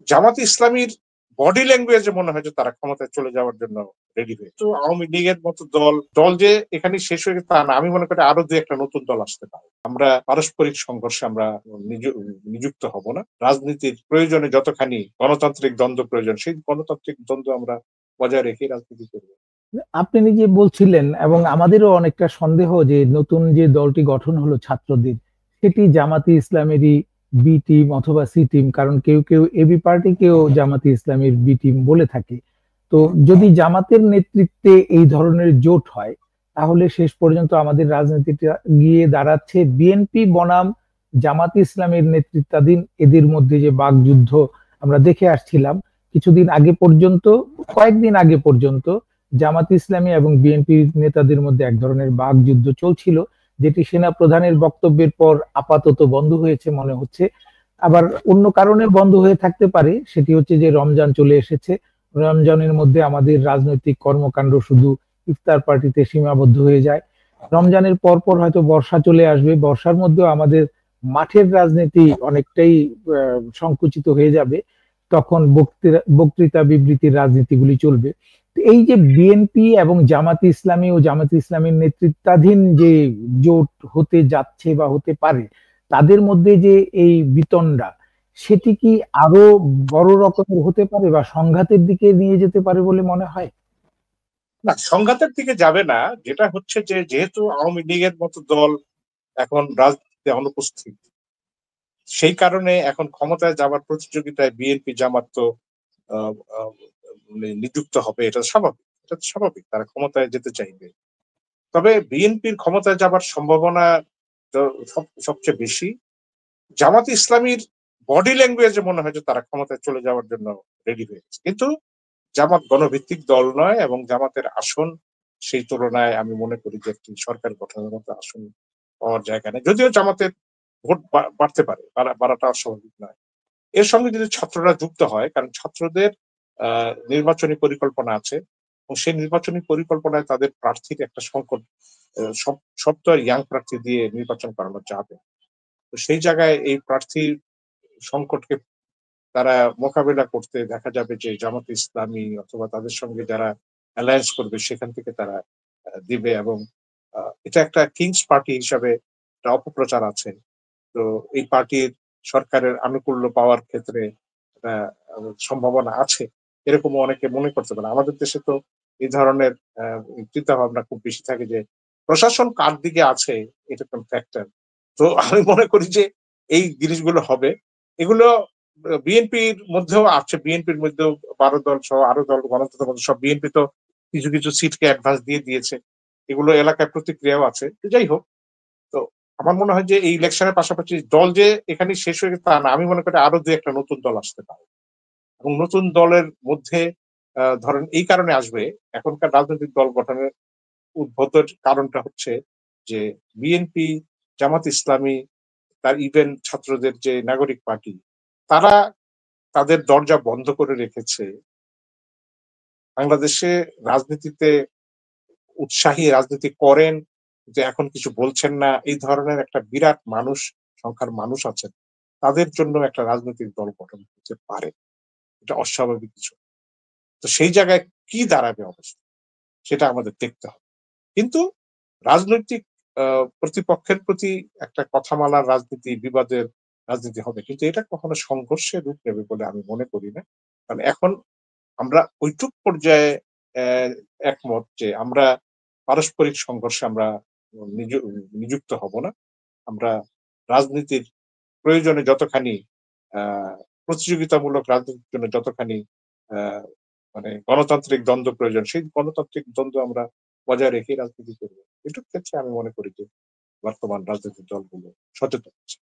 জামাত ইসলামীর বডি ল্যাঙ্গুয়েজে মনে হয় যে তারা ক্ষমতায় চলে যাওয়ার জন্য রেডি হয়ে, তো আওয়ামী লীগের মতো দল দল যে এখানে শেষ হয়ে গেছে তা না। আমি মনে করি আরো দু একটা নতুন দল আসতে পারে। আমরা পারস্পরিক সংঘর্ষে আমরা নিযুক্ত হব না। রাজনীতির প্রয়োজনে যতখানি গণতান্ত্রিক দ্বন্দ্ব প্রয়োজন, সেই গণতান্ত্রিক দ্বন্দ্ব আমরা বজায় রেখে রাজনীতি করবো। আপনি নিজে বলছিলেন এবং আমাদেরও অনেকটা সন্দেহ যে নতুন যে দলটি গঠন হলো ছাত্রদের, সেটি জামাতে ইসলামেরই বি টিম অথবা সি টিম, কারণ কেউ কেউ এবি পার্টিকেও জামাতে ইসলামের বি টিম বলে থাকে। তো যদি জামাতের নেতৃত্বে এই ধরনের জোট হয়, তাহলে শেষ পর্যন্ত আমাদের রাজনীতিটা গিয়ে দাঁড়াচ্ছে বিএনপি বনাম জামাতে ইসলামের নেতৃত্বাধীন এদের মধ্যে যে বাকযুদ্ধ আমরা দেখে আসছিলাম কিছুদিন আগে পর্যন্ত, কয়েকদিন আগে পর্যন্ত জামাত ইসলামী এবং বিএনপি নেতাদের মধ্যে এক ধরনের বাকযুদ্ধ চলছিল, যেটি সেনা প্রধানের বক্তব্যের পর আপাতত বন্ধ হয়েছে মনে হচ্ছে। আবার অন্য কারণে বন্ধ হয়ে থাকতে পারে, সেটি হচ্ছে যে রমজান চলে এসেছে। রমজানের মধ্যে আমাদের রাজনৈতিক কর্মকাণ্ড শুধু ইফতার পার্টিতে সীমাবদ্ধ হয়ে যায়। রমজানের পর পর হয়তো বর্ষা চলে আসবে, বর্ষার মধ্যেও আমাদের মাঠের রাজনীতি অনেকটাই সংকুচিত হয়ে যাবে। তখন বক্তৃতা বিবৃতির রাজনীতিগুলি চলবে। এই যে বিএনপি এবং জামাত ইসলামী ও জামাত ইসলামীর নেতৃত্বাধীন যে জোট হতে যাচ্ছে বা হতে পারে, তাদের মধ্যে যে এই বিতণ্ডা, সেটি কি আরো বড় রকমের হতে পারে বা সংঘাতের দিকে নিয়ে যেতে পারে বলে মনে হয়? না, সংঘাতের দিকে যাবে না। যেটা হচ্ছে যে যেহেতু আওয়ামী লীগের মতো দল এখন রাজনীতিতে অনুপস্থিত, সেই কারণে এখন ক্ষমতায় যাবার প্রতিযোগিতায় বিএনপি জামাত তো নিযুক্ত হবে। এটা স্বাভাবিক, এটা তো স্বাভাবিক, তারা ক্ষমতায় যেতে চাইবে। তবে বিএনপির ক্ষমতায় যাবার সম্ভাবনা তো সবচেয়ে বেশি। জামাত ইসলামীর বডি ল্যাঙ্গুয়েজে মনে হয় যে তারা ক্ষমতায় চলে যাওয়ার জন্য রেডি হয়ে গেছে, কিন্তু জামাত গণভিত্তিক দল নয় এবং জামাতের আসন সেই তুলনায় আমি মনে করি যে একটি সরকার গঠনের মতো আসন পাওয়ার জায়গা নেই। যদিও জামাতের ভোট বাড়তে পারে, বাড়াটা অস্বাভাবিক নয়। এর সঙ্গে যদি ছাত্ররা যুক্ত হয়, কারণ ছাত্রদের নির্বাচনী পরিকল্পনা আছে এবং সেই নির্বাচনী পরিকল্পনায় তাদের প্রার্থীর একটা সংকট, সব তো আর ইয়াং প্রার্থী দিয়ে নির্বাচন করানো যাবে। তো সেই জায়গায় এই প্রার্থীর সংকটকে তারা মোকাবেলা করতে দেখা যাবে যে জামাত ইসলামী অথবা তাদের সঙ্গে যারা অ্যালায়েন্স করবে সেখান থেকে তারা দিবে। এবং এটা একটা কিংস পার্টি হিসাবে একটা অপপ্রচার আছে। তো এই পার্টির সরকারের আনুকূল্য পাওয়ার ক্ষেত্রে একটা সম্ভাবনা আছে, এরকম অনেকে মনে করতে পারে। আমাদের দেশে তো এই ধরনের চিন্তা ভাবনা খুব বেশি থাকে যে প্রশাসন কার দিকে আছে, এটা কোন ফ্যাক্টর। তো আমি মনে করি যে এই জিনিসগুলো হবে। এগুলো বিএনপির মধ্যেও আছে, বিএনপির মধ্যেও 12 দল সহ আরো দল, গণতন্ত্র মধ্যে সব বিএনপি তো কিছু কিছু সিটকে অ্যাডভান্স দিয়ে দিয়েছে। এগুলো এলাকায় প্রতিক্রিয়াও আছে। যাই হোক, তো আমার মনে হয় যে এই ইলেকশনের পাশাপাশি দল যে এখানে শেষ হয়ে গেছে তা না। আমি মনে করি আরো দু একটা নতুন দল আসতে পারে এবং নতুন দলের মধ্যে ধরেন এই কারণে আসবে, এখনকার রাজনৈতিক দল গঠনের উদ্ভূতের কারণটা হচ্ছে যে বিএনপি, জামাত ইসলামী, তার ইভেন ছাত্রদের যে নাগরিক পার্টি, তারা তাদের দরজা বন্ধ করে রেখেছে বাংলাদেশে রাজনীতিতে উৎসাহী রাজনীতি করেন, যে এখন কিছু বলছেন না, এই ধরনের একটা বিরাট সংখ্যার মানুষ আছেন। তাদের জন্য একটা রাজনৈতিক দল গঠন হতে পারে, এটা অস্বাভাবিক কিছু। তো সেই জায়গায় কি দাঁড়াবে অবস্থা, সেটা আমাদের দেখতে হবে। কিন্তু রাজনৈতিক প্রতিপক্ষের প্রতি একটা কথামালার রাজনীতি, বিবাদের রাজনীতি হবে, কিন্তু এটা কখনো সংঘর্ষের রূপ নেবে বলে আমি মনে করি না। কারণ এখন আমরা ওইটুক পর্যায়ে একমত যে আমরা পারস্পরিক সংঘর্ষে আমরা নিযুক্ত হব না। আমরা রাজনীতির প্রয়োজনে যতখানি প্রতিযোগিতামূলক রাজনীতির জন্য যতখানি আহ মানে গণতান্ত্রিক দ্বন্দ্ব প্রয়োজন, সেই গণতান্ত্রিক দ্বন্দ্ব আমরা বজায় রেখে রাজনীতি করবো। এটুক ক্ষেত্রে আমি মনে করি যে বর্তমান রাজনৈতিক দলগুলো সচেতন আছে।